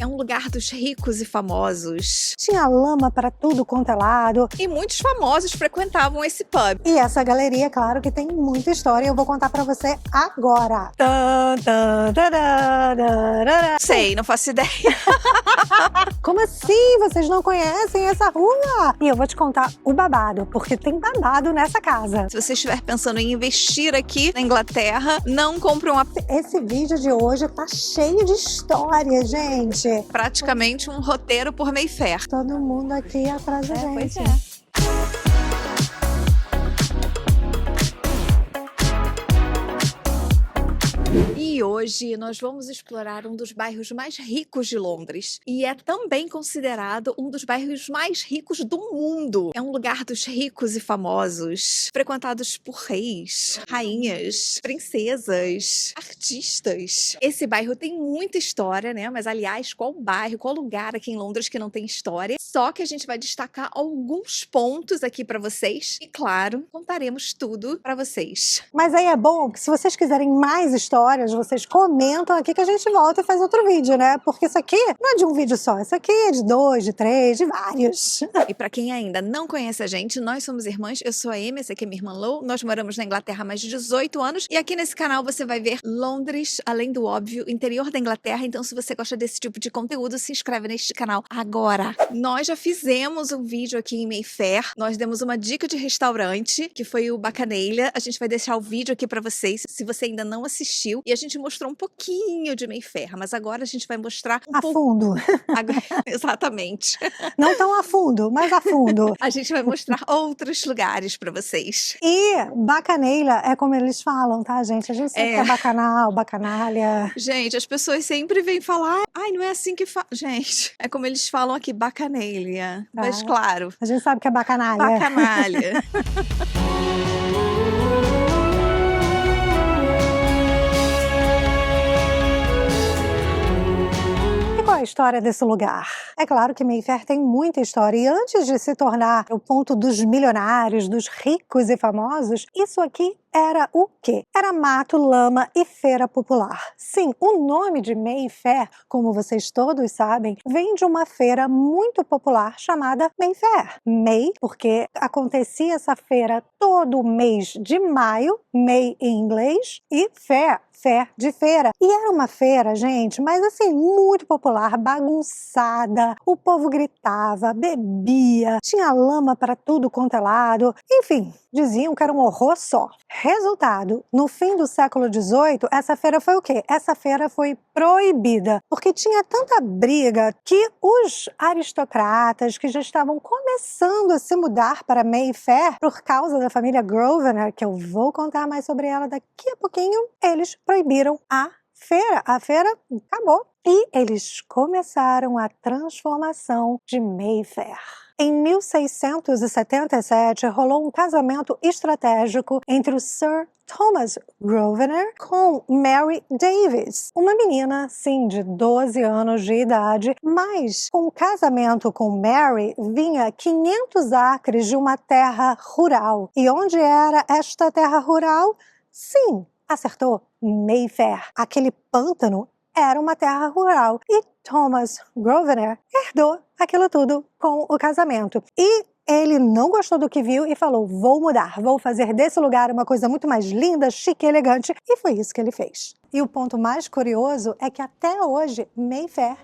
É um lugar dos ricos e famosos. Tinha lama para tudo quanto é lado. E muitos famosos frequentavam esse pub. E essa galeria, claro que tem muita história, eu vou contar para você agora. Sei, não faço ideia. Como assim? Vocês não conhecem essa rua? E eu vou te contar o babado, porque tem babado nessa casa. Se você estiver pensando em investir aqui na Inglaterra, não compre um Esse vídeo de hoje tá cheio de história, gente. praticamente um roteiro por Mayfair. Todo mundo aqui atrás da gente. Pois é. E hoje nós vamos explorar um dos bairros mais ricos de Londres. E é também considerado um dos bairros mais ricos do mundo. É um lugar dos ricos e famosos, frequentados por reis, rainhas, princesas, artistas. Esse bairro tem muita história, né? Mas, aliás, qual bairro, qual lugar aqui em Londres que não tem história? Só que a gente vai destacar alguns pontos aqui para vocês. E, claro, contaremos tudo para vocês. Mas aí é bom que se vocês quiserem mais histórias, vocês comentam aqui que a gente volta e faz outro vídeo, né? Porque isso aqui não é de um vídeo só, isso aqui é de 2, de 3, de vários. E para quem ainda não conhece a gente, nós somos irmãs, eu sou a Amy, essa aqui é minha irmã Lou, nós moramos na Inglaterra há mais de 18 anos e aqui nesse canal você vai ver Londres, além do óbvio, interior da Inglaterra, então se você gosta desse tipo de conteúdo, se inscreve neste canal agora. Nós já fizemos um vídeo aqui em Mayfair, nós demos uma dica de restaurante, que foi o Bacanalia, a gente vai deixar o vídeo aqui para vocês, se você ainda não assistiu, e a gente mostrou um pouquinho de Mayfair, mas agora a gente vai mostrar A fundo. Exatamente. Não tão a fundo, mas a fundo. A gente vai mostrar outros lugares para vocês. E Bacanalia é como eles falam, tá, gente? A gente sabe que é bacanal, bacanalha. Gente, as pessoas sempre vêm falar, ai, não é assim que fala. Gente, é como eles falam aqui, Bacanalia. Mas claro. A gente sabe que é bacanalha. Bacanalha. Qual é a história desse lugar? É claro que Mayfair tem muita história e antes de se tornar o ponto dos milionários, dos ricos e famosos, isso aqui era o quê? Era mato, lama e feira popular. Sim, o nome de Mayfair, como vocês todos sabem, vem de uma feira muito popular chamada Mayfair. May, porque acontecia essa feira todo mês de maio, May em inglês, e Fair de feira. E era uma feira, gente, mas assim, muito popular, bagunçada, o povo gritava, bebia, tinha lama para tudo quanto é lado, enfim, diziam que era um horror só. Resultado, no fim do século XVIII, essa feira foi o quê? Essa feira foi proibida, porque tinha tanta briga que os aristocratas que já estavam começando a se mudar para Mayfair por causa da família Grosvenor, que eu vou contar mais sobre ela daqui a pouquinho, eles proibiram a feira. A feira acabou. E eles começaram a transformação de Mayfair. Em 1677, rolou um casamento estratégico entre o Sir Thomas Grosvenor com Mary Davis, uma menina, sim, de 12 anos de idade, mas com o casamento com Mary vinha 500 acres de uma terra rural. E onde era esta terra rural? Sim, acertou, Mayfair. Aquele pântano era uma terra rural e Thomas Grosvenor herdou aquilo tudo com o casamento. E ele não gostou do que viu e falou, vou mudar, vou fazer desse lugar uma coisa muito mais linda, chique e elegante. E foi isso que ele fez. E o ponto mais curioso é que até hoje Mayfair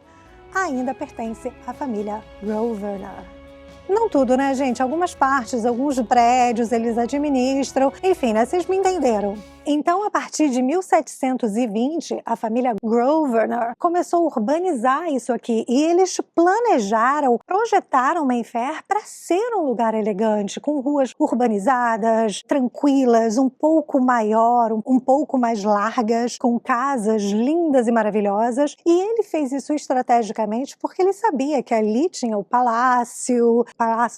ainda pertence à família Grosvenor. Não tudo, né, gente? Algumas partes, alguns prédios eles administram. Enfim, né? Vocês me entenderam. Então, a partir de 1720, a família Grosvenor começou a urbanizar isso aqui e eles planejaram, projetaram Mayfair para ser um lugar elegante, com ruas urbanizadas, tranquilas, um pouco maior, um pouco mais largas, com casas lindas e maravilhosas. E ele fez isso estrategicamente porque ele sabia que ali tinha o palácio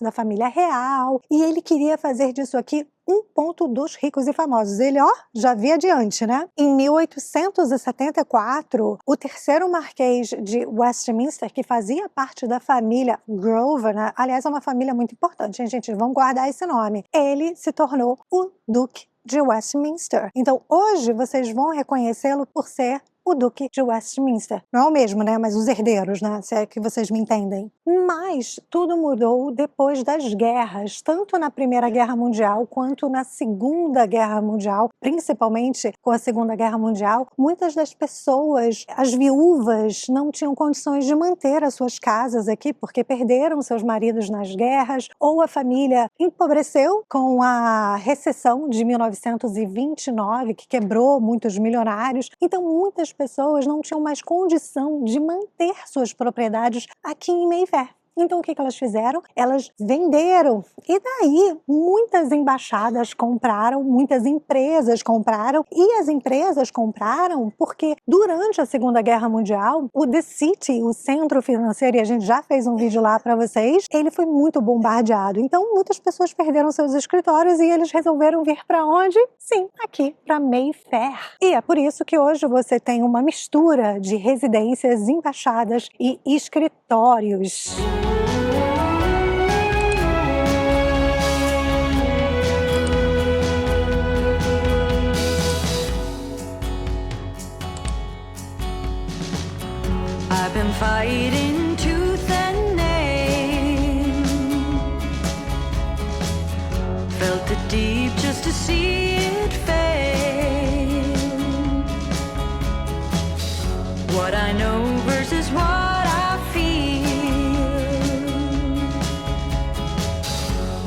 da família real, e ele queria fazer disso aqui um ponto dos ricos e famosos. Ele, já via adiante, né? Em 1874, o terceiro marquês de Westminster, que fazia parte da família Grosvenor, aliás, é uma família muito importante, hein, gente? Vamos guardar esse nome. Ele se tornou o Duque de Westminster. Então, hoje, vocês vão reconhecê-lo por ser o Duque de Westminster. Não é o mesmo, né? Mas os herdeiros, né? Se é que vocês me entendem. Mas tudo mudou depois das guerras, tanto na Primeira Guerra Mundial quanto na Segunda Guerra Mundial, principalmente com a Segunda Guerra Mundial. Muitas das pessoas, as viúvas, não tinham condições de manter as suas casas aqui porque perderam seus maridos nas guerras, ou a família empobreceu com a recessão de 1929, que quebrou muitos milionários. Então, muitas pessoas não tinham mais condição de manter suas propriedades aqui em Mayfair. Então, o que elas fizeram? Elas venderam. E daí, muitas embaixadas compraram, muitas empresas compraram. E as empresas compraram porque, durante a Segunda Guerra Mundial, o The City, o centro financeiro, e a gente já fez um vídeo lá para vocês, ele foi muito bombardeado. Então, muitas pessoas perderam seus escritórios e eles resolveram vir para onde? Sim, aqui, para Mayfair. E é por isso que hoje você tem uma mistura de residências, embaixadas e escritórios. I've been fighting tooth and nail, felt it deep just to see it fail. What I know versus what I feel,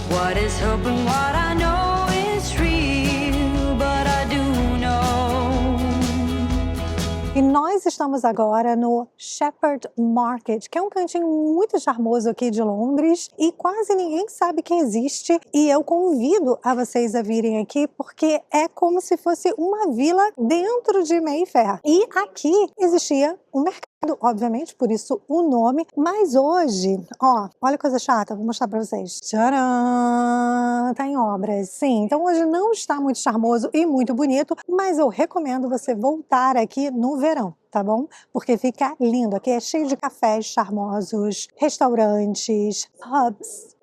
what is hope and what I know is real, but I do know. E nós estamos agora no Shepherd Market, que é um cantinho muito charmoso aqui de Londres e quase ninguém sabe que existe. E eu convido a vocês a virem aqui porque é como se fosse uma vila dentro de Mayfair. E aqui existia um mercado, obviamente, por isso o nome. Mas hoje, ó, olha que coisa chata, vou mostrar pra vocês. Tcharam! Tá em obras, sim. Então hoje não está muito charmoso e muito bonito, mas eu recomendo você voltar aqui no verão, tá bom? Porque fica lindo. Aqui é cheio de cafés charmosos, restaurantes,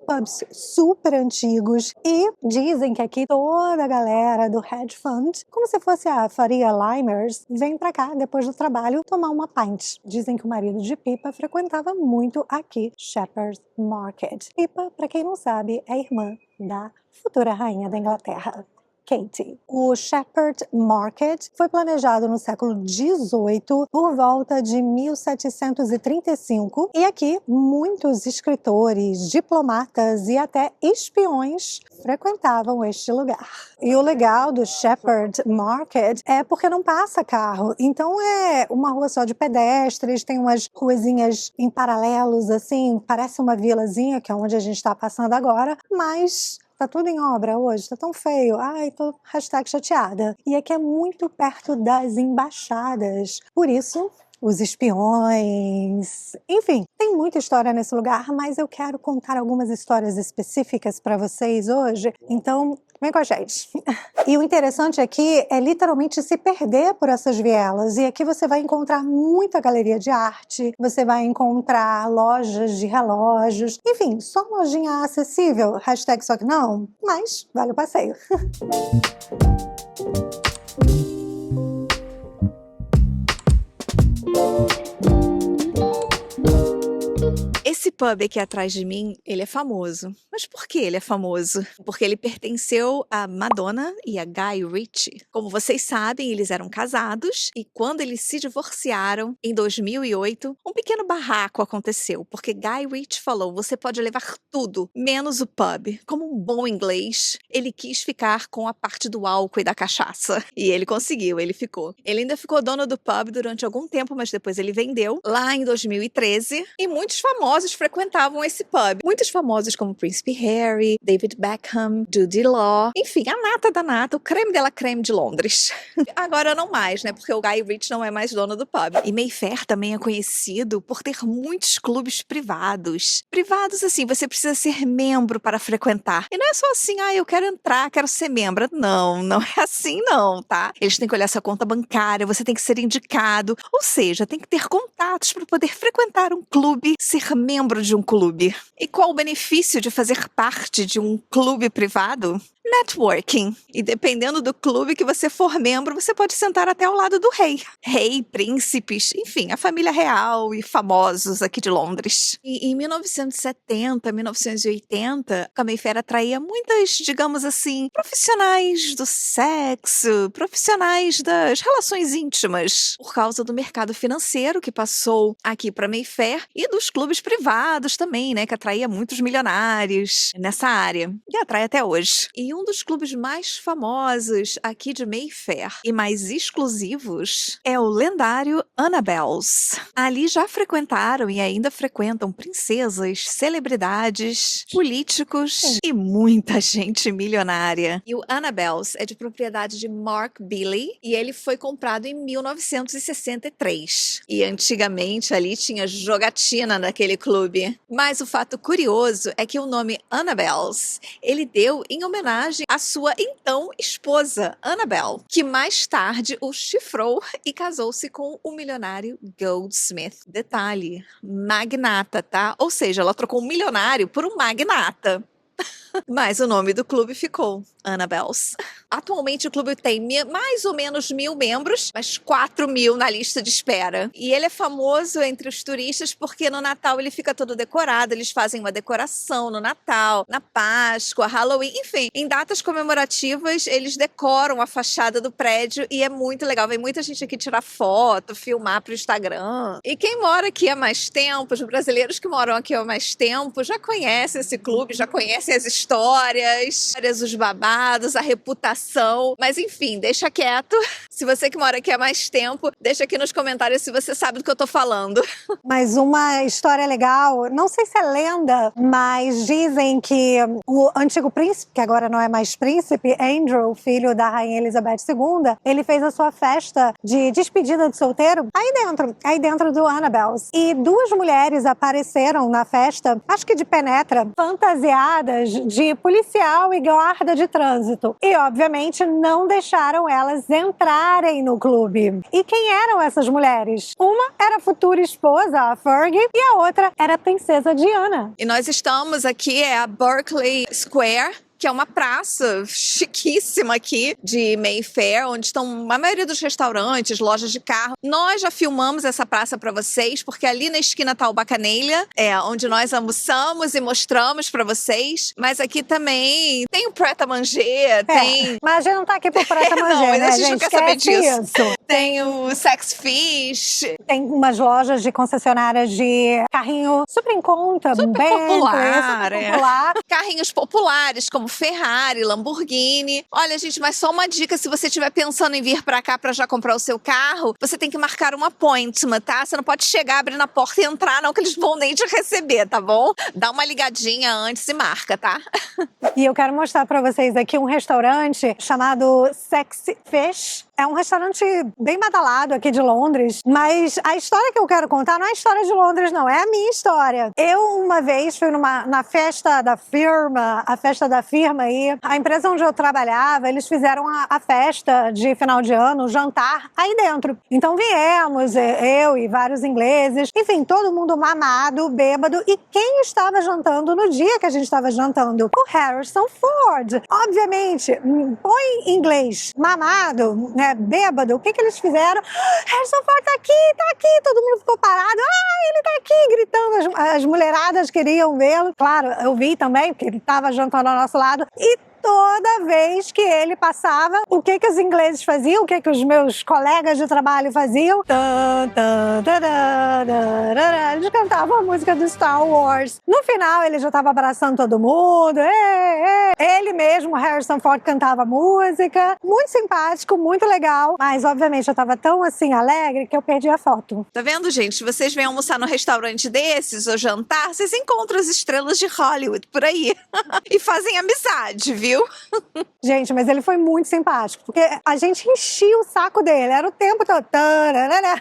pubs super antigos, e dizem que aqui toda a galera do hedge fund, como se fosse a Faria Limers, vem pra cá depois do trabalho tomar uma pint. Dizem que o marido de Pippa frequentava muito aqui Shepherd Market. Pippa, pra quem não sabe, é irmã da futura rainha da Inglaterra, Katie. O Shepherd Market foi planejado no século XVIII, por volta de 1735, e aqui muitos escritores, diplomatas e até espiões frequentavam este lugar. E o legal do Shepherd Market é porque não passa carro, então é uma rua só de pedestres, tem umas ruazinhas em paralelos assim, parece uma vilazinha, que é onde a gente está passando agora, mas tá tudo em obra hoje, tá tão feio. Ai, tô #chateada. E aqui é muito perto das embaixadas. Por isso, os espiões... Enfim, tem muita história nesse lugar, mas eu quero contar algumas histórias específicas para vocês hoje. Então, vem com a gente. E o interessante aqui é literalmente se perder por essas vielas. E aqui você vai encontrar muita galeria de arte, você vai encontrar lojas de relógios, enfim, só lojinha acessível, #só que não, mas vale o passeio. Esse pub aqui atrás de mim, ele é famoso. Mas por que ele é famoso? Porque ele pertenceu a Madonna e a Guy Ritchie. Como vocês sabem, eles eram casados e quando eles se divorciaram, em 2008, um pequeno barraco aconteceu, porque Guy Ritchie falou, você pode levar tudo, menos o pub. Como um bom inglês, ele quis ficar com a parte do álcool e da cachaça. E ele conseguiu, ele ficou. Ele ainda ficou dono do pub durante algum tempo, mas depois ele vendeu, lá em 2013, e muitos famosos frequentavam esse pub. Muitos famosos como Príncipe Harry, David Beckham, Jude Law, enfim, a nata da nata, o creme de la creme de Londres. Agora não mais, né, porque o Guy Ritchie não é mais dono do pub. E Mayfair também é conhecido por ter muitos clubes privados. Privados assim, você precisa ser membro para frequentar. E não é só assim, eu quero entrar, quero ser membro. Não, não é assim não, tá? Eles têm que olhar sua conta bancária, você tem que ser indicado, ou seja, tem que ter contatos para poder frequentar um clube, ser membro de um clube. E qual o benefício de fazer parte de um clube privado? networking. E dependendo do clube que você for membro, você pode sentar até ao lado do rei. Rei, príncipes, enfim, a família real e famosos aqui de Londres. E em 1970, 1980, a Mayfair atraía muitas, digamos assim, profissionais do sexo, profissionais das relações íntimas, por causa do mercado financeiro que passou aqui para Mayfair e dos clubes privados também, né, que atraía muitos milionários nessa área, e atrai até hoje. E um dos clubes mais famosos aqui de Mayfair e mais exclusivos é o lendário Annabelle's. Ali já frequentaram e ainda frequentam princesas, celebridades, políticos e muita gente milionária. E o Annabelle's é de propriedade de Mark Billy e ele foi comprado em 1963. E antigamente ali tinha jogatina naquele clube. Mas o fato curioso é que o nome Annabelle's ele deu em homenagem à sua então esposa, Annabelle, que mais tarde o chifrou e casou-se com o milionário Goldsmith. Detalhe, magnata, tá? Ou seja, ela trocou um milionário por um magnata. Mas o nome do clube ficou Annabelle's. Atualmente o clube tem mais ou menos 1.000 membros, mas 4.000 na lista de espera. E ele é famoso entre os turistas porque no Natal ele fica todo decorado, eles fazem uma decoração no Natal, na Páscoa, Halloween, enfim. Em datas comemorativas eles decoram a fachada do prédio e é muito legal. Vem muita gente aqui tirar foto, filmar pro Instagram. E quem mora aqui há mais tempo, os brasileiros que moram aqui há mais tempo, já conhecem esse clube, já conhecem as histórias, os babados, a reputação. Mas enfim, deixa quieto. Se você que mora aqui há mais tempo, deixa aqui nos comentários se você sabe do que eu tô falando. Mas uma história legal, não sei se é lenda, mas dizem que o antigo príncipe, que agora não é mais príncipe, Andrew, filho da rainha Elizabeth II, ele fez a sua festa de despedida de solteiro aí dentro do Annabelle's. E 2 mulheres apareceram na festa, acho que de penetra, fantasiadas de policial e guarda de trânsito. E, obviamente, não deixaram elas entrarem no clube. E quem eram essas mulheres? Uma era a futura esposa, a Fergie, e a outra era a princesa Diana. E nós estamos aqui, é a Berkeley Square, que é uma praça chiquíssima aqui de Mayfair, onde estão a maioria dos restaurantes, lojas de carro. Nós já filmamos essa praça para vocês, porque ali na esquina tá o Bacanelha, onde nós almoçamos e mostramos para vocês. Mas aqui também tem o Pret a Manger, tem... Mas a gente não tá aqui pro Pret a Manger, não, né, a gente não quer saber disso. Isso. Tem o Sex Fish. Tem umas lojas de concessionárias de carrinho super em conta, super popular. Carrinhos populares, como Ferrari, Lamborghini. Olha, gente, mas só uma dica, se você estiver pensando em vir pra cá pra já comprar o seu carro, você tem que marcar um appointment, tá? Você não pode chegar, abrir na porta e entrar, não, que eles vão nem te receber, tá bom? Dá uma ligadinha antes e marca, tá? E eu quero mostrar pra vocês aqui um restaurante chamado Sexy Fish. É um restaurante bem badalado aqui de Londres, mas a história que eu quero contar não é a história de Londres, não, é a minha história. Eu, uma vez, fui na festa da firma, e a empresa onde eu trabalhava, eles fizeram a festa de final de ano, o jantar, aí dentro. Então viemos, eu e vários ingleses, enfim, todo mundo mamado, bêbado, e quem estava jantando no dia que a gente estava jantando? O Harrison Ford. Obviamente, põe em inglês, mamado, né? Bêbado, o que eles fizeram? Harrison Ford tá aqui, todo mundo ficou parado, ele tá aqui, gritando, as mulheradas queriam vê-lo, claro, eu vi também, porque ele tava jantando ao nosso lado, e toda vez que ele passava, o que os ingleses faziam, o que os meus colegas de trabalho faziam? Eles cantavam a música do Star Wars. No final, ele já estava abraçando todo mundo. Ele mesmo, Harrison Ford, cantava música. Muito simpático, muito legal. Mas, obviamente, eu estava tão, assim, alegre que eu perdi a foto. Tá vendo, gente? Se vocês vêm almoçar num restaurante desses ou jantar, vocês encontram as estrelas de Hollywood por aí. E fazem amizade, viu? Gente, mas ele foi muito simpático, porque a gente enchia o saco dele, era o tempo todo.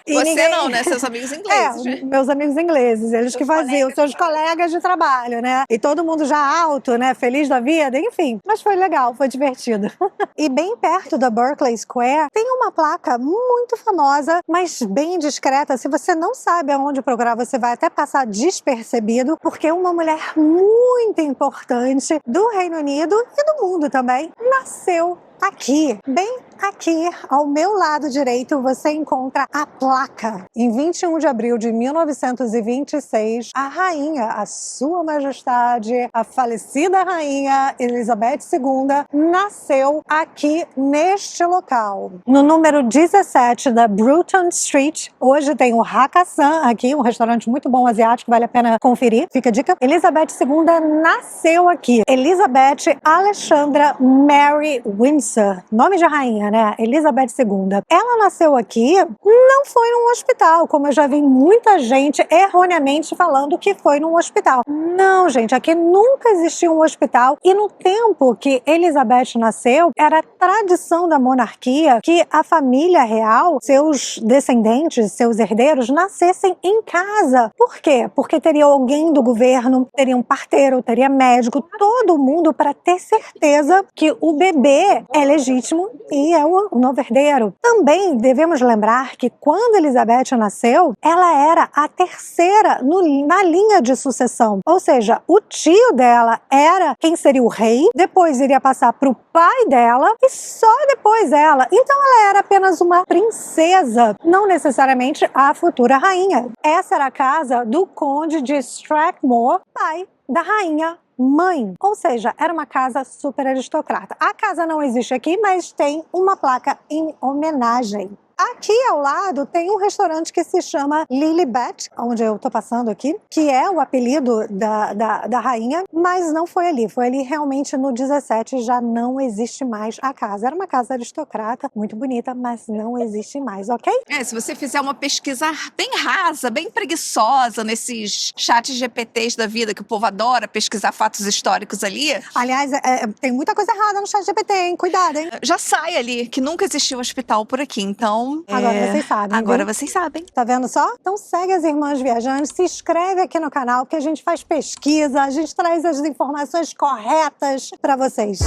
Você não, né? Seus amigos ingleses. Meus amigos ingleses, eles que faziam, seus colegas de trabalho, né? E todo mundo já alto, né? Feliz da vida, enfim. Mas foi legal, foi divertido. E bem perto da Berkeley Square, tem uma placa muito famosa, mas bem discreta. Se você não sabe aonde procurar, você vai até passar despercebido, porque é uma mulher muito importante do Reino Unido e do mundo também, nasceu aqui, bem aqui ao meu lado direito, você encontra a placa. Em 21 de abril de 1926, a rainha, a sua majestade, a falecida rainha Elizabeth II, nasceu aqui neste local. No número 17 da Bruton Street, hoje tem o Hakkasan aqui, um restaurante muito bom asiático, vale a pena conferir. Fica a dica. Elizabeth II nasceu aqui. Elizabeth Alexandra Mary Windsor. Nome de rainha, né? Elizabeth II. Ela nasceu aqui, não foi num hospital, como eu já vi muita gente erroneamente falando que foi num hospital. Não, gente, aqui nunca existiu um hospital e no tempo que Elizabeth nasceu, era tradição da monarquia que a família real, seus descendentes, seus herdeiros, nascessem em casa. Por quê? Porque teria alguém do governo, teria um parteiro, teria médico, todo mundo para ter certeza que o bebê é legítimo e é o novo herdeiro. Também devemos lembrar que quando Elizabeth nasceu, ela era a terceira na linha de sucessão. Ou seja, o tio dela era quem seria o rei, depois iria passar para o pai dela e só depois ela. Então ela era apenas uma princesa, não necessariamente a futura rainha. Essa era a casa do conde de Strathmore, pai da rainha mãe, ou seja, era uma casa super aristocrata. A casa não existe aqui, mas tem uma placa em homenagem. Aqui ao lado tem um restaurante que se chama Lilibet, onde eu tô passando aqui, que é o apelido da rainha, mas não foi ali. Foi ali realmente no 17, já não existe mais a casa. Era uma casa aristocrata, muito bonita, mas não existe mais, ok? Se você fizer uma pesquisa bem rasa, bem preguiçosa nesses chats GPTs da vida, que o povo adora pesquisar fatos históricos ali. Aliás, tem muita coisa errada no chat GPT, hein? Cuidado, hein? Já sai ali que nunca existiu hospital por aqui, então... Agora vocês sabem. Agora viu? vocês sabem. Tá vendo só? Então segue as Irmãs Viajantes, se inscreve aqui no canal, que a gente faz pesquisa, a gente traz as informações corretas para vocês.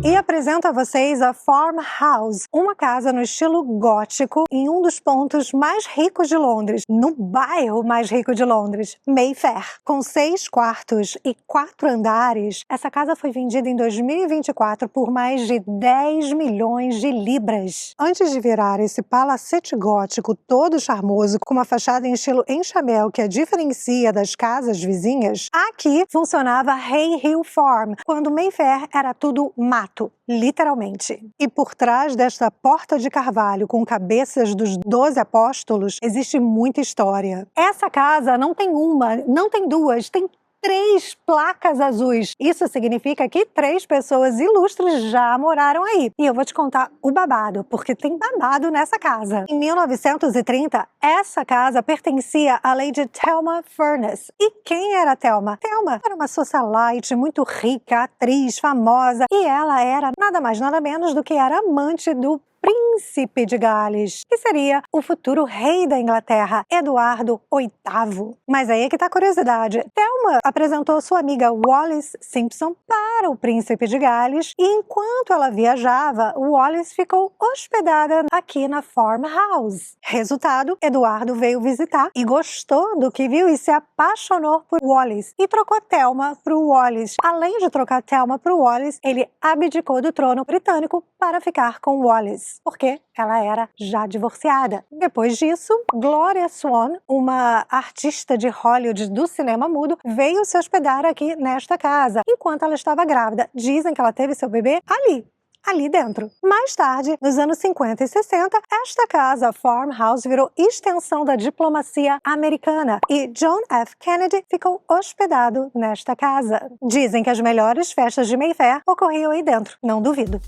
E apresento a vocês a Farmhouse, uma casa no estilo gótico em um dos pontos mais ricos de Londres, no bairro mais rico de Londres, Mayfair. Com 6 quartos e 4 andares, essa casa foi vendida em 2024 por mais de 10 milhões de libras. Antes de virar esse palacete gótico todo charmoso, com uma fachada em estilo enxamel que a diferencia das casas vizinhas, aqui funcionava Hay Hill Farm, quando Mayfair era tudo mato. Literalmente. E por trás desta porta de carvalho com cabeças dos 12 apóstolos, existe muita história. Essa casa não tem uma, não tem duas, tem 3 placas azuis. Isso significa que 3 pessoas ilustres já moraram aí. E eu vou te contar o babado, porque tem babado nessa casa. Em 1930, essa casa pertencia à Lady Thelma Furness. E quem era Thelma? Thelma era uma socialite muito rica, atriz, famosa, e ela era nada mais nada menos do que era amante do Príncipe de Gales, que seria o futuro rei da Inglaterra, Eduardo VIII. Mas aí é que tá a curiosidade. Thelma apresentou sua amiga Wallis Simpson para o Príncipe de Gales e enquanto ela viajava, Wallis ficou hospedada aqui na Farmhouse. Resultado, Eduardo veio visitar e gostou do que viu e se apaixonou por Wallis e trocou Thelma para o Wallis. Além de trocar Thelma para o Wallis, ele abdicou do trono britânico para ficar com Wallis, porque ela era já divorciada. Depois disso, Gloria Swan, uma artista de Hollywood do cinema mudo, veio se hospedar aqui nesta casa, enquanto ela estava grávida. Dizem que ela teve seu bebê ali dentro. Mais tarde, nos anos 50 e 60, esta casa, Farmhouse, virou extensão da diplomacia americana e John F. Kennedy ficou hospedado nesta casa. Dizem que as melhores festas de Mayfair ocorriam aí dentro, não duvido.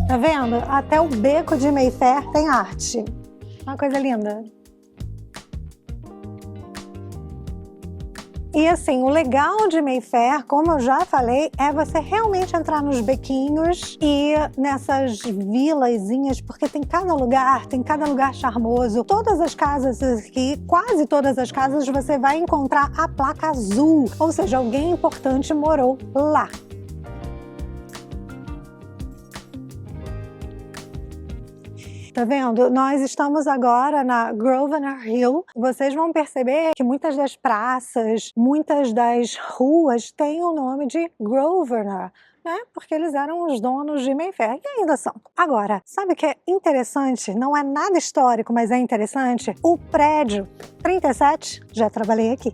Tá vendo? Até o beco de Mayfair tem arte. Uma coisa linda. E assim, o legal de Mayfair, como eu já falei, é você realmente entrar nos bequinhos e nessas vilazinhas, porque tem cada lugar charmoso. Todas as casas aqui, quase todas as casas, você vai encontrar a placa azul, ou seja, alguém importante morou lá. Tá vendo? Nós estamos agora na Grosvenor Hill. Vocês vão perceber que muitas das praças, muitas das ruas têm o nome de Grosvenor, né? Porque eles eram os donos de Mayfair e ainda são. Agora, sabe o que é interessante? Não é nada histórico, mas é interessante. O prédio 37, já trabalhei aqui.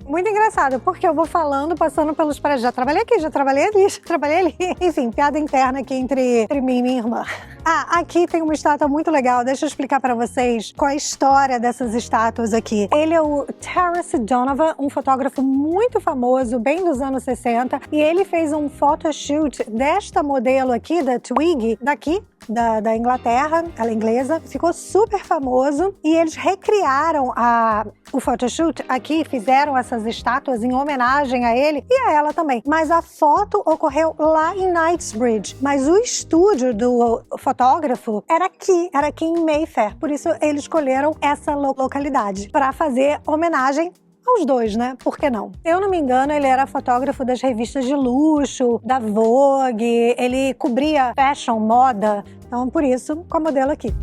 Muito engraçado, porque eu vou falando, passando pelos prédios. Já trabalhei aqui, já trabalhei ali, já trabalhei ali. Enfim, piada interna aqui entre mim e minha irmã. Aqui tem uma estátua muito legal. Deixa eu explicar pra vocês qual é a história dessas estátuas aqui. Ele é o Terence Donovan, um fotógrafo muito famoso, bem dos anos 60. E ele fez um photoshoot desta modelo aqui, da Twiggy, daqui, da Inglaterra, ela é inglesa, ficou super famoso e eles recriaram o photoshoot aqui, fizeram essas estátuas em homenagem a ele e a ela também. Mas a foto ocorreu lá em Knightsbridge, mas o estúdio do fotógrafo era aqui em Mayfair, por isso eles escolheram essa localidade para fazer homenagem aos dois, né? Por que não? Se eu não me engano, ele era fotógrafo das revistas de luxo, da Vogue, ele cobria fashion, moda, então por isso, com a modelo aqui.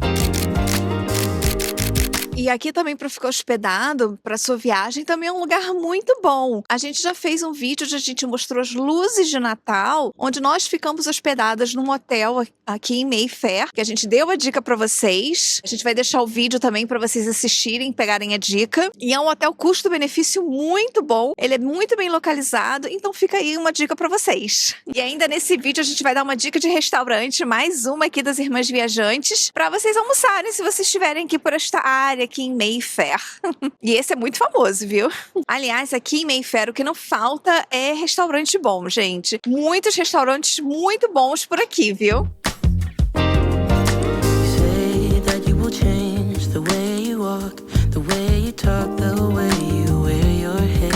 E aqui também para ficar hospedado para sua viagem também é um lugar muito bom. A gente já fez um vídeo onde a gente mostrou as luzes de Natal, onde nós ficamos hospedadas num hotel aqui em Mayfair, que a gente deu a dica para vocês. A gente vai deixar o vídeo também para vocês assistirem, pegarem a dica. E é um hotel custo-benefício muito bom. Ele é muito bem localizado, então fica aí uma dica para vocês. E ainda nesse vídeo a gente vai dar uma dica de restaurante, mais uma aqui das Irmãs Viajantes, para vocês almoçarem se vocês estiverem aqui por esta área aqui em Mayfair. E esse é muito famoso, viu? Aliás, aqui em Mayfair o que não falta é restaurante bom, gente. Muitos restaurantes muito bons por aqui, viu? Say that you will change the way you walk, the way you talk, the way you wear your hair.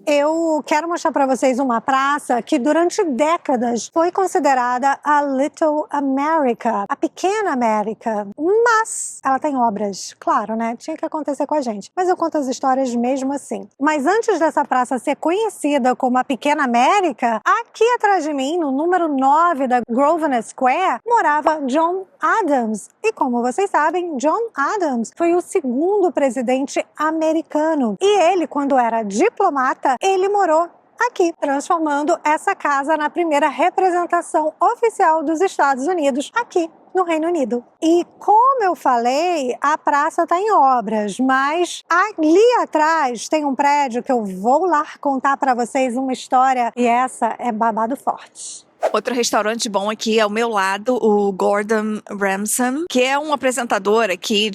Eu quero mostrar para vocês uma praça que durante décadas foi considerada a Little America, a Pequena América. Mas ela tem obras, claro, né? Tinha que acontecer com a gente. Mas eu conto as histórias mesmo assim. Mas antes dessa praça ser conhecida como a Pequena América, aqui atrás de mim, no número 9 da Grosvenor Square, morava John Adams. E como vocês sabem, John Adams foi o segundo presidente americano. E ele, quando era diplomata, ele morou aqui, transformando essa casa na primeira representação oficial dos Estados Unidos aqui no Reino Unido. E como eu falei, a praça está em obras, mas ali atrás tem um prédio que eu vou lá contar para vocês uma história e essa é babado forte. Outro restaurante bom aqui ao meu lado, o Gordon Ramsay, que é um apresentador aqui,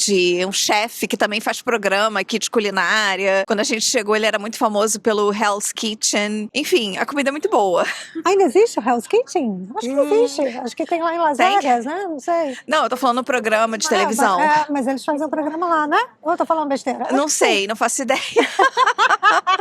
um chefe que também faz programa aqui de culinária. Quando a gente chegou, ele era muito famoso pelo Hell's Kitchen. Enfim, a comida é muito boa. Ainda existe o Hell's Kitchen? Acho que existe. Acho que tem lá em Las Vegas, né? Não sei. Não, eu tô falando programa de televisão. Mas eles fazem um programa lá, né? Ou eu tô falando besteira? Não sei, não faço ideia.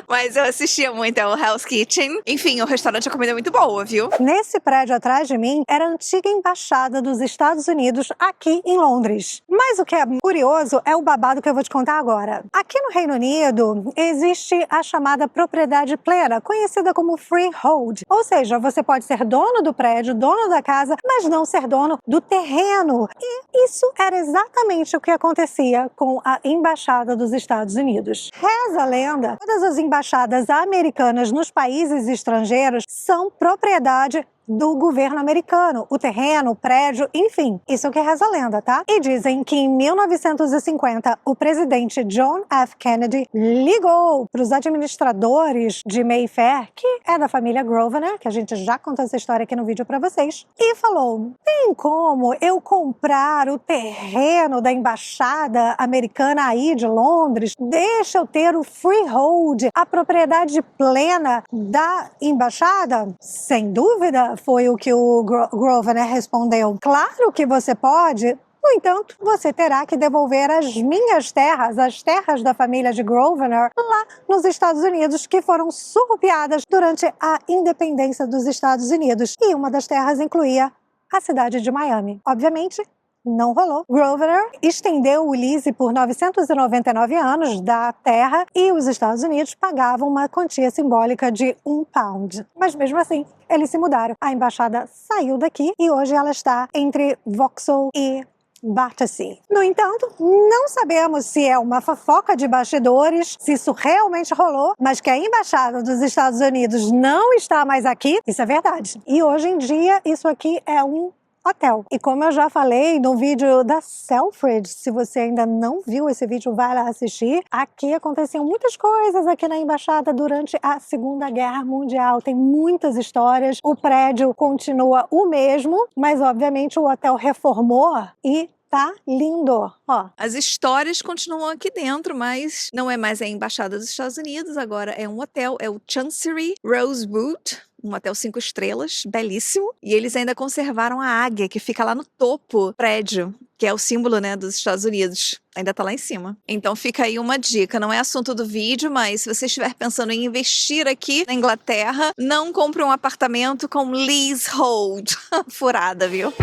Mas eu assistia muito ao Hell's Kitchen. Enfim, o restaurante, a comida é muito boa, viu? Nesse prédio atrás de mim era a antiga embaixada dos Estados Unidos aqui em Londres. Mas o que é curioso é o babado que eu vou te contar agora. Aqui no Reino Unido existe a chamada propriedade plena, conhecida como freehold. Ou seja, você pode ser dono do prédio, dono da casa, mas não ser dono do terreno. E isso era exatamente o que acontecia com a embaixada dos Estados Unidos. Reza a lenda, todas as embaixadas americanas nos países estrangeiros são propriedade do governo americano, o terreno, o prédio, enfim, isso é o que reza a lenda, tá? E dizem que em 1950 o presidente John F. Kennedy ligou para os administradores de Mayfair, que é da família Grosvenor, que a gente já contou essa história aqui no vídeo para vocês, e falou: tem como eu comprar o terreno da embaixada americana aí de Londres? Deixa eu ter o freehold, a propriedade plena da embaixada? Sem dúvida, foi o que o Grosvenor respondeu. Claro que você pode, No entanto, você terá que devolver as minhas terras, as terras da família de Grosvenor, lá nos Estados Unidos, que foram surrupiadas durante a independência dos Estados Unidos. E uma das terras incluía a cidade de Miami. Obviamente, não rolou. Grosvenor estendeu o lease por 999 anos da terra e os Estados Unidos pagavam uma quantia simbólica de £1. Mas mesmo assim, eles se mudaram. A embaixada saiu daqui e hoje ela está entre Vauxhall e Battersea. No entanto, não sabemos se é uma fofoca de bastidores, se isso realmente rolou, mas que a embaixada dos Estados Unidos não está mais aqui, isso é verdade. E hoje em dia, isso aqui é um hotel. E como eu já falei no vídeo da Selfridge, se você ainda não viu esse vídeo, vai lá assistir. Aqui aconteciam muitas coisas aqui na embaixada durante a Segunda Guerra Mundial. Tem muitas histórias. O prédio continua o mesmo, mas obviamente o hotel reformou e tá lindo, ó. As histórias continuam aqui dentro, mas não é mais a Embaixada dos Estados Unidos, agora é um hotel, é o Chancery Rosewood, um hotel 5 estrelas, belíssimo. E eles ainda conservaram a águia, que fica lá no topo do prédio, que é o símbolo, né, dos Estados Unidos. Ainda tá lá em cima. Então fica aí uma dica, não é assunto do vídeo, mas se você estiver pensando em investir aqui na Inglaterra, não compre um apartamento com leasehold. Furada, viu?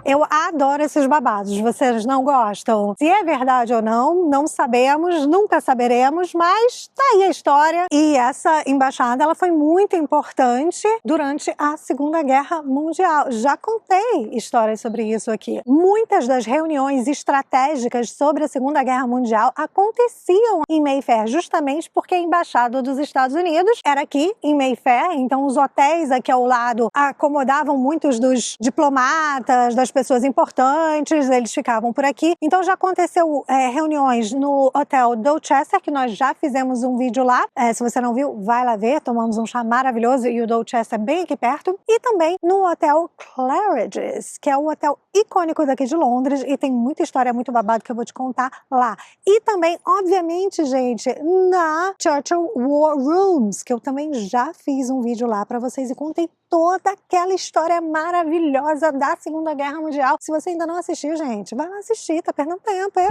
Eu adoro esses babados, vocês não gostam? Se é verdade ou não, não sabemos, nunca saberemos, mas tá aí a história. E essa embaixada, ela foi muito importante durante a Segunda Guerra Mundial. Já contei histórias sobre isso aqui. Muitas das reuniões estratégicas sobre a Segunda Guerra Mundial aconteciam em Mayfair, justamente porque a embaixada dos Estados Unidos era aqui em Mayfair, então os hotéis aqui ao lado acomodavam muitos dos diplomatas, das pessoas importantes, eles ficavam por aqui. Então já aconteceu reuniões no Hotel Dorchester, que nós já fizemos um vídeo lá. Se você não viu, vai lá ver, tomamos um chá maravilhoso e o Dorchester é bem aqui perto. E também no Hotel Claridge's, que é o hotel icônico daqui de Londres e tem muita história, muito babado que eu vou te contar lá. E também, obviamente, gente, na Churchill War Rooms, que eu também já fiz um vídeo lá pra vocês e contei toda aquela história maravilhosa da Segunda Guerra Mundial. Se você ainda não assistiu, gente, vai lá assistir, tá perdendo tempo, hein?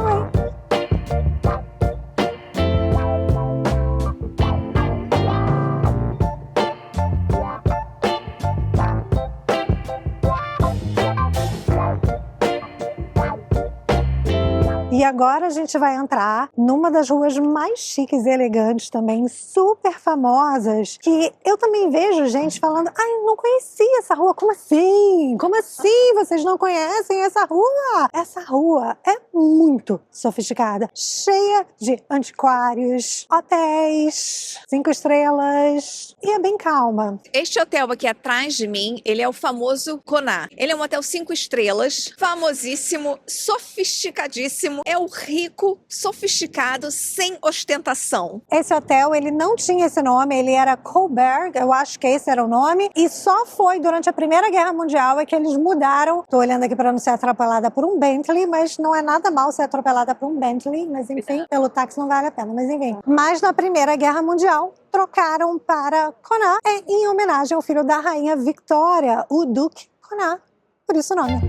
E agora a gente vai entrar numa das ruas mais chiques e elegantes também, super famosas, que eu também vejo gente falando, ai, não conhecia essa rua, como assim? Como assim vocês não conhecem essa rua? Essa rua é muito sofisticada, cheia de antiquários, hotéis, 5 estrelas, e é bem calma. Este hotel aqui atrás de mim, ele é o famoso Connaught. Ele é um hotel 5 estrelas, famosíssimo, sofisticadíssimo. É o rico, sofisticado, sem ostentação. Esse hotel, ele não tinha esse nome, ele era Coburg, eu acho que esse era o nome, e só foi durante a Primeira Guerra Mundial é que eles mudaram. Tô olhando aqui para não ser atropelada por um Bentley, mas não é nada mal ser atropelada por um Bentley, mas enfim, pelo táxi não vale a pena, mas enfim. Mas na Primeira Guerra Mundial, trocaram para Connaught em homenagem ao filho da rainha Victoria, o Duque Connaught, por isso o nome.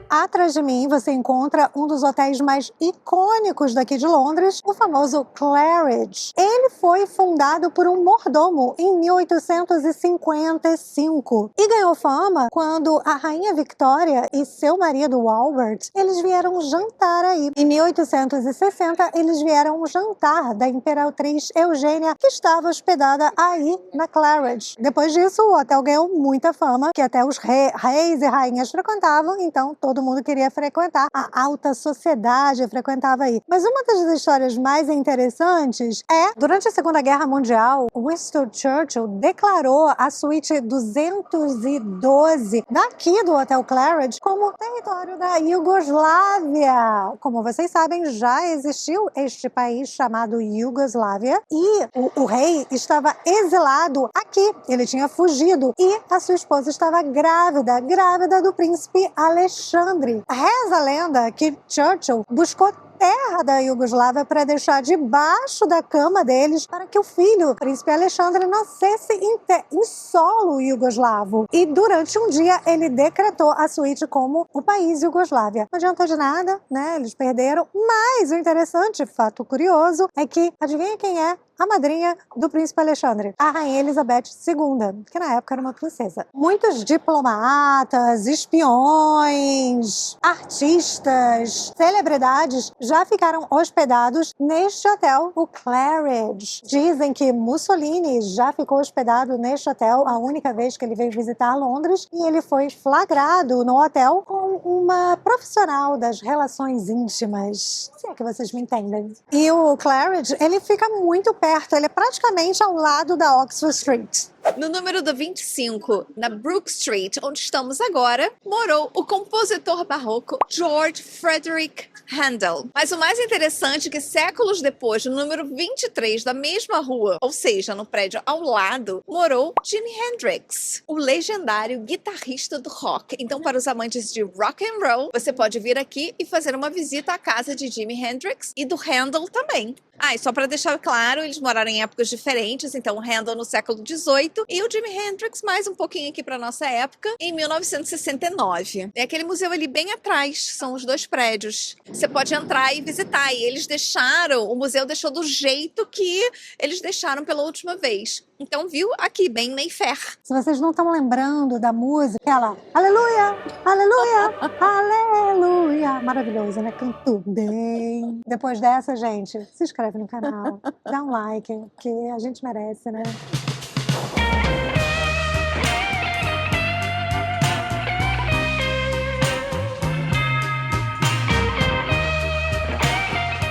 Atrás de mim você encontra um dos hotéis mais icônicos daqui de Londres, o famoso Claridge. Ele foi fundado por um mordomo em 1855 e ganhou fama quando a rainha Victoria e seu marido Albert, eles vieram jantar aí. Em 1860 eles vieram jantar da imperatriz Eugênia, que estava hospedada aí na Claridge. Depois disso o hotel ganhou muita fama, que até os reis e rainhas frequentavam, então todo mundo queria queria frequentar. A alta sociedade frequentava aí. Mas uma das histórias mais interessantes é, durante a Segunda Guerra Mundial, Winston Churchill declarou a suíte 212 daqui do Hotel Claridge como território da Iugoslávia. Como vocês sabem, já existiu este país chamado Iugoslávia e o rei estava exilado aqui. Ele tinha fugido e a sua esposa estava grávida do príncipe Alexandre. Reza a lenda que Churchill buscou terra da Iugoslávia para deixar debaixo da cama deles para que o filho, o príncipe Alexandre, nascesse em solo iugoslavo. E durante um dia ele decretou a suíte como o país Iugoslávia. Não adiantou de nada, né? Eles perderam. Mas o interessante, fato curioso, é que, adivinha quem é a madrinha do príncipe Alexandre? A rainha Elizabeth II, que na época era uma princesa. Muitos diplomatas, espiões, artistas, celebridades já ficaram hospedados neste hotel, o Claridge. Dizem que Mussolini já ficou hospedado neste hotel a única vez que ele veio visitar Londres e ele foi flagrado no hotel com uma profissional das relações íntimas. Se é que vocês me entendem. E o Claridge, ele fica muito perto, ele é praticamente ao lado da Oxford Street. No número do 25, na Brook Street, onde estamos agora, morou o compositor barroco George Frederick Handel. Mas o mais interessante é que séculos depois, no número 23 da mesma rua, ou seja, no prédio ao lado, morou Jimi Hendrix, o legendário guitarrista do rock. Então, para os amantes de rock and roll, você pode vir aqui e fazer uma visita à casa de Jimi Hendrix e do Handel também. E só para deixar claro, eles moraram em épocas diferentes, então o Handel no século XVIII e o Jimi Hendrix mais um pouquinho aqui para nossa época, em 1969. É aquele museu ali bem atrás, são os dois prédios. Você pode entrar e visitar, e eles deixaram, o museu deixou do jeito que eles deixaram pela última vez. Então, viu? Aqui, bem Mayfair. Se vocês não estão lembrando da música, ela, aleluia, aleluia, aleluia. Maravilhoso, né? Cantou bem. Depois dessa, gente, se inscreve no canal, dá um like, que a gente merece, né?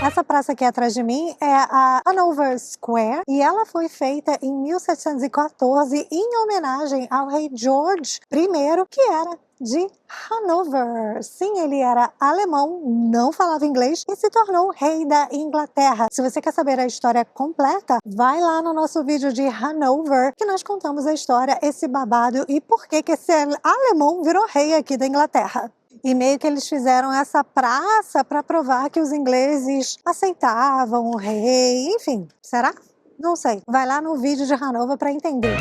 Essa praça aqui atrás de mim é a Hanover Square e ela foi feita em 1714 em homenagem ao rei George I, que era de Hanover. Sim, ele era alemão, não falava inglês e se tornou rei da Inglaterra. Se você quer saber a história completa, vai lá no nosso vídeo de Hanover, que nós contamos a história, esse babado e por que esse alemão virou rei aqui da Inglaterra. E meio que eles fizeram essa praça para provar que os ingleses aceitavam o rei, enfim. Será? Não sei. Vai lá no vídeo de Hanover para entender.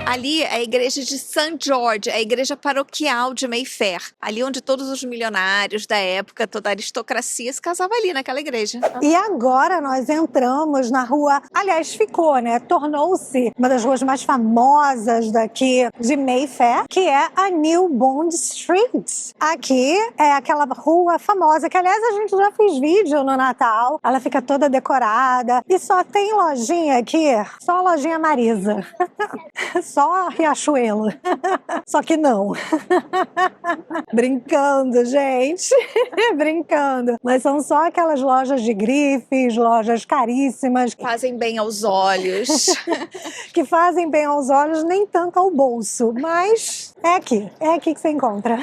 Ali é a igreja de St. George, a igreja paroquial de Mayfair. Ali onde todos os milionários da época, toda a aristocracia se casava ali naquela igreja. E agora nós entramos na rua, aliás, ficou, né? Tornou-se uma das ruas mais famosas daqui de Mayfair, que é a New Bond Street. Aqui é aquela rua famosa, que aliás a gente já fez vídeo no Natal. Ela fica toda decorada e só tem lojinha aqui, só a lojinha Marisa. Só a Riachuelo. Só que não. Brincando, gente. Brincando. Mas são só aquelas lojas de grifes, lojas caríssimas. Fazem bem aos olhos. Que fazem bem aos olhos, nem tanto ao bolso. Mas é aqui que você encontra.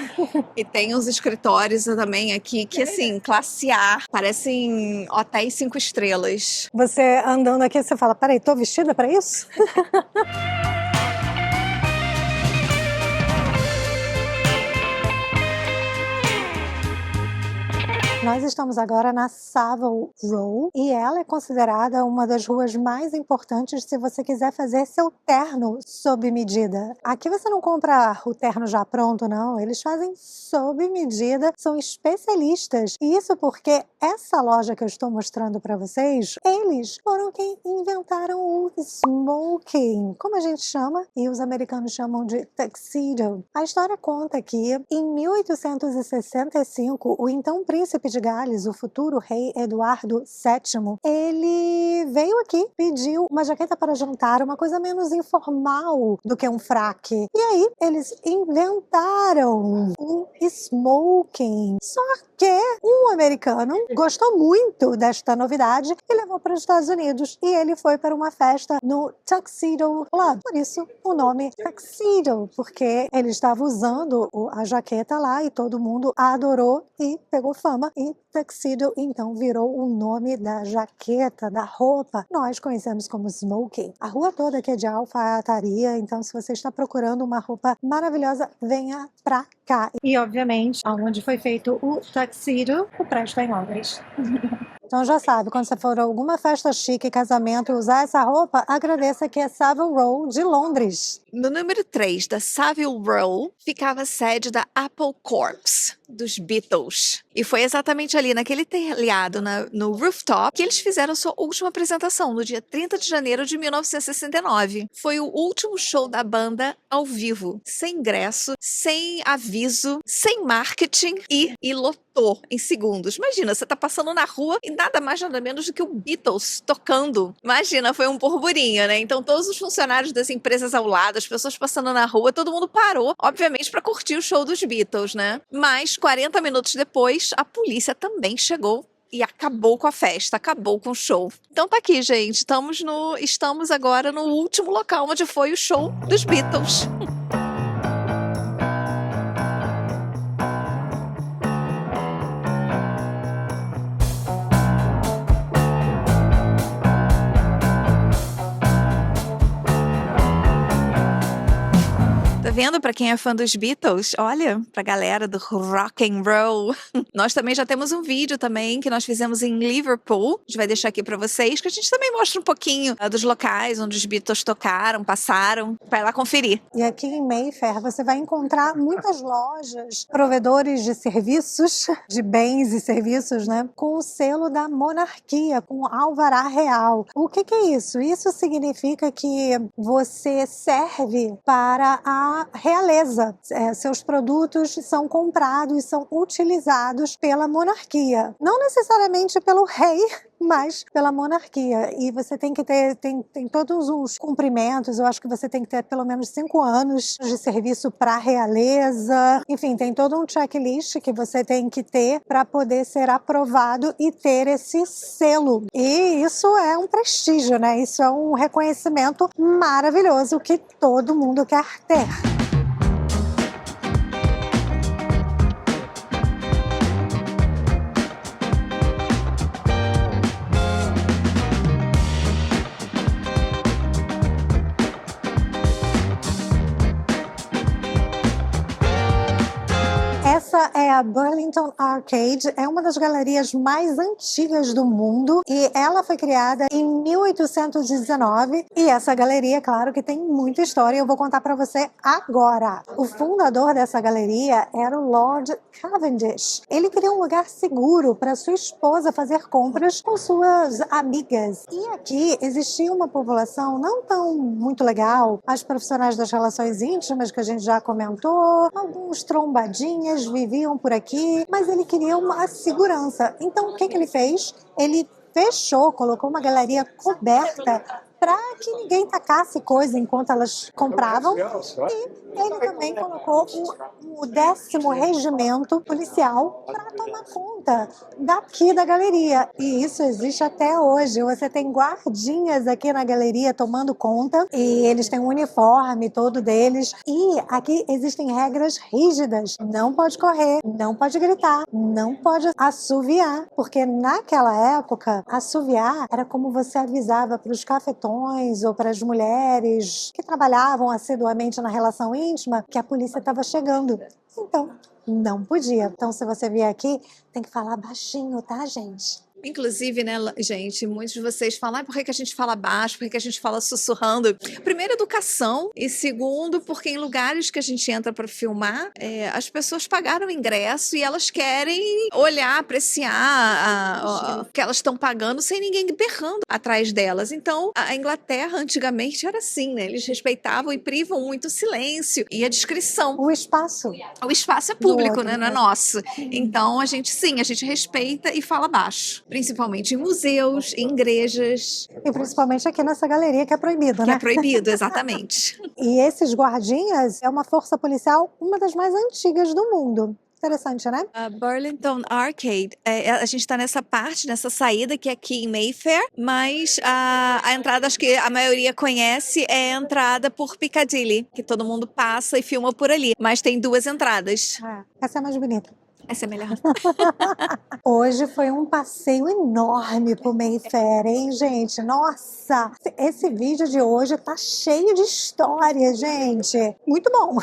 E tem uns escritórios também aqui que, assim, classe A, parecem hotéis 5 estrelas. Você andando aqui, você fala, peraí, tô vestida pra isso? Nós estamos agora na Savile Row e ela é considerada uma das ruas mais importantes se você quiser fazer seu terno sob medida. Aqui você não compra o terno já pronto, não. Eles fazem sob medida, são especialistas. E isso porque essa loja que eu estou mostrando para vocês, eles foram quem inventaram o smoking, como a gente chama, e os americanos chamam de tuxedo. A história conta que, em 1865, o então príncipe de de Gales, o futuro rei Eduardo VII, ele veio aqui, pediu uma jaqueta para jantar, uma coisa menos informal do que um fraque. E aí, eles inventaram o smoking. Só que um americano gostou muito desta novidade e levou para os Estados Unidos. E ele foi para uma festa no Tuxedo Club. Por isso, o nome Tuxedo, porque ele estava usando a jaqueta lá e todo mundo a adorou e pegou fama. E Tuxedo, então, virou o nome da jaqueta, da roupa. Nós conhecemos como smoking. A rua toda aqui é de alfaiataria, então se você está procurando uma roupa maravilhosa, venha pra cá. E, obviamente, onde foi feito o Tuxedo, o prédio está em Londres. Então já sabe, quando você for a alguma festa chique, casamento e usar essa roupa, agradeça que é Savile Row de Londres. No número 3 da Savile Row ficava a sede da Apple Corps, dos Beatles. E foi exatamente ali, naquele telhado, no rooftop, que eles fizeram sua última apresentação, no dia 30 de janeiro de 1969. Foi o último show da banda ao vivo, sem ingresso, sem aviso, sem marketing e lotou em segundos. Imagina, você tá passando na rua e nada mais nada menos do que o Beatles tocando. Imagina, foi um burburinho, né? Então todos os funcionários das empresas ao lado, as pessoas passando na rua, todo mundo parou, obviamente, para curtir o show dos Beatles, né? Mas 40 minutos depois, a polícia também chegou e acabou com a festa, acabou com o show. Então tá aqui, gente, estamos agora no último local onde foi o show dos Beatles. Tá vendo? Para quem é fã dos Beatles, olha, pra galera do rock and roll. Nós também já temos um vídeo também que nós fizemos em Liverpool. A gente vai deixar aqui para vocês, que a gente também mostra um pouquinho dos locais onde os Beatles tocaram, passaram. Vai lá conferir. E aqui em Mayfair você vai encontrar muitas lojas, provedores de serviços, de bens e serviços, né? Com o selo da monarquia, com alvará real. O que é isso? Isso significa que você serve para a realeza. Seus produtos são comprados, são utilizados pela monarquia. Não necessariamente pelo rei, mas pela monarquia. E você tem que ter, tem todos os cumprimentos, eu acho que você tem que ter pelo menos 5 anos de serviço para a realeza. Enfim, tem todo um checklist que você tem que ter para poder ser aprovado e ter esse selo. E isso é um prestígio, né? Isso é um reconhecimento maravilhoso que todo mundo quer ter. Essa é a Burlington Arcade, é uma das galerias mais antigas do mundo e ela foi criada em 1819 e essa galeria, claro que tem muita história e eu vou contar para você agora. O fundador dessa galeria era o Lord Cavendish. Ele queria um lugar seguro para sua esposa fazer compras com suas amigas. E aqui existia uma população não tão muito legal, as profissionais das relações íntimas que a gente já comentou, alguns trombadinhas viviam por aqui, mas ele queria uma segurança. Então, o que ele fez? Ele fechou, colocou uma galeria coberta para que ninguém tacasse coisa enquanto elas compravam. E ele também colocou o 10º Regimento Policial para tomar conta daqui da galeria. E isso existe até hoje. Você tem guardinhas aqui na galeria tomando conta e eles têm um uniforme todo deles. E aqui existem regras rígidas. Não pode correr, não pode gritar, não pode assoviar. Porque naquela época, assoviar era como você avisava para os cafetões ou para as mulheres que trabalhavam assiduamente na relação íntima que a polícia estava chegando. Então, não podia. Então, se você vier aqui, tem que falar baixinho, tá, gente? Inclusive, né, gente, muitos de vocês falam, por que a gente fala baixo, por que a gente fala sussurrando? Primeiro, educação, e segundo, porque em lugares que a gente entra para filmar, as pessoas pagaram o ingresso e elas querem olhar, apreciar o que elas estão pagando sem ninguém berrando atrás delas. Então, a Inglaterra antigamente era assim, né? Eles respeitavam e privam muito o silêncio e a discrição. O espaço. O espaço é público, outro, né? Não é né? nosso. Então, a gente respeita e fala baixo. Principalmente em museus, em igrejas. E principalmente aqui nessa galeria que é proibido, Que né? é proibido, exatamente. E esses guardinhas é uma força policial, uma das mais antigas do mundo. Interessante, né? A Burlington Arcade, a gente está nessa parte, nessa saída que é aqui em Mayfair, mas a entrada, acho que a maioria conhece, é a entrada por Piccadilly, que todo mundo passa e filma por ali. Mas tem 2 entradas. Essa é a mais bonita. Essa é melhor. Hoje foi um passeio enorme pro Mayfair, hein, gente? Nossa, esse vídeo de hoje tá cheio de história, gente. Muito bom.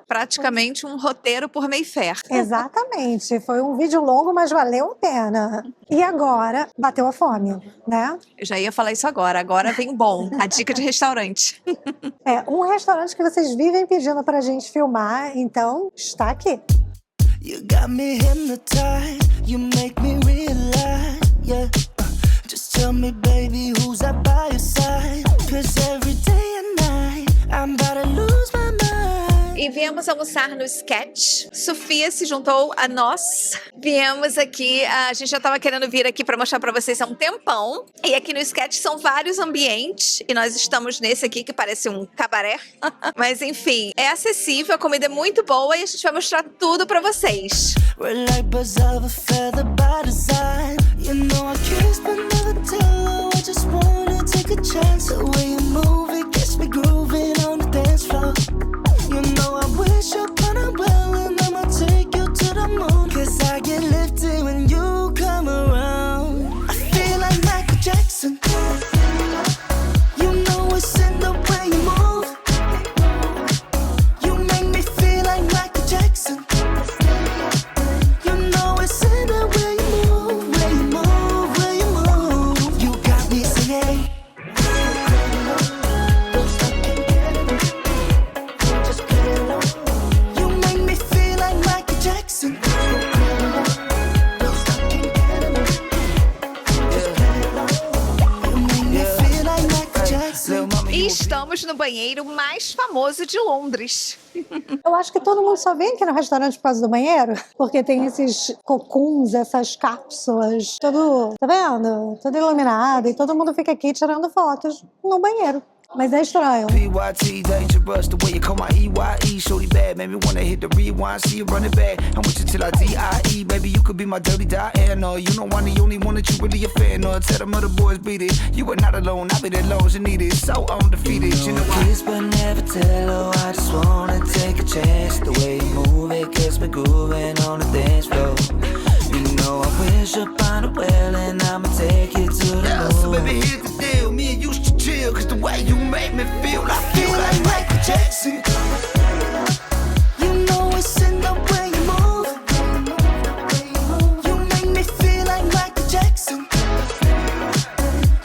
Praticamente um roteiro por Mayfair. Exatamente. Foi um vídeo longo, mas valeu a pena. E agora, bateu a fome, né? Eu já ia falar isso agora. Agora vem o bom. A dica de restaurante. Um restaurante que vocês vivem pedindo pra gente filmar, então está aqui. You got me hypnotized, you make me realize, yeah. Just tell me, baby, who's up by your side? 'Cause every day and night, I'm about to lose my mind. E viemos almoçar no Sketch. Sofia se juntou a nós. Viemos aqui, a gente já estava querendo vir aqui para mostrar para vocês há um tempão. E aqui no Sketch são vários ambientes. E nós estamos nesse aqui que parece um cabaré. Mas enfim, é acessível, a comida é muito boa e a gente vai mostrar tudo para vocês. We're like birds of a feather by design. You know I kissed but never tell. I just wanna take a chance. The way you move it gets me grooving on the dance floor. You know I wish upon a well and I'ma take you to the moon. 'Cause I get lifted when you come around. I feel like Michael Jackson. You know it's in the way you move. You make me feel like Michael Jackson. You know it's in the way you move, way you move, way you move. You got me singing. You make me feel like Michael Jackson. You make me feel like Michael Jackson. E estamos no banheiro mais famoso de Londres. Eu acho que todo mundo só vem aqui no restaurante por causa do banheiro, porque tem esses cocuns, essas cápsulas, tudo, tá vendo? Tudo iluminado, e todo mundo fica aqui tirando fotos no banheiro. Mas é estranho. PYT, dangerous, the way you call my EYE, shorty bad, made me wanna hit the rewind, see you run it back. I'm with you till I DIE, baby, you could be my dirty Diana. You know I'm the only one that you really a fan of. Tell them other boys beat it. You are not alone, I'll be there long as you need it. So undefeated, you know I kiss but never tell. Oh, I just wanna take a chance. The way you move it gets me grooving on the dance floor. You know I wish upon a well and I'ma take you to the moon. So baby, here's the deal, me and you should chill. 'Cause the way you make me feel, I feel like Michael Jackson. You know it's in the way you move. You make me feel like Michael Jackson.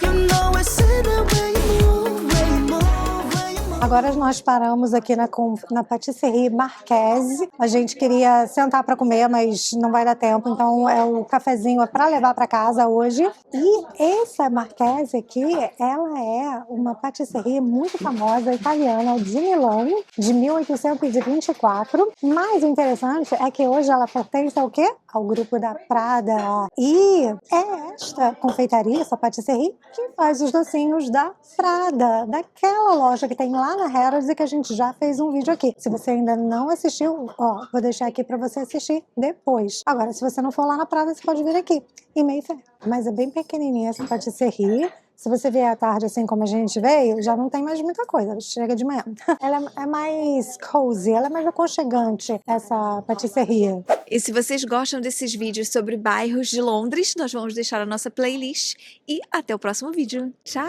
You know it's in the way you move, way you move, way you move. Agora nós paramos aqui na Patisserie Marquise. A gente queria sentar para comer, mas não vai dar tempo, então o cafezinho é para levar para casa hoje. E essa Marquise aqui, ela é uma patisserie muito famosa italiana de Milão, de 1824. Mas o interessante é que hoje ela pertence ao quê? Ao grupo da Prada. E é esta confeitaria, essa patisserie, que faz os docinhos da Prada, daquela loja que tem lá na Harrods e que a gente já fez um vídeo aqui. Se você ainda não assistiu, ó, vou deixar aqui para você assistir depois. Agora, se você não for lá na Prada, você pode vir aqui, em Mayfair. Mas é bem pequenininha essa patisserie. Se você vier à tarde, assim como a gente veio, já não tem mais muita coisa, chega de manhã. Ela é mais cozy, ela é mais aconchegante, essa patisserie. E se vocês gostam desses vídeos sobre bairros de Londres, nós vamos deixar a nossa playlist. E até o próximo vídeo. Tchau!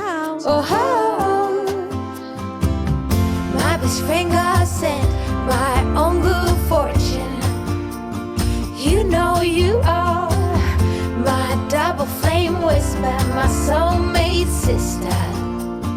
My best friend got sent my own good fortune. You know you are my double flame met my soulmate sister.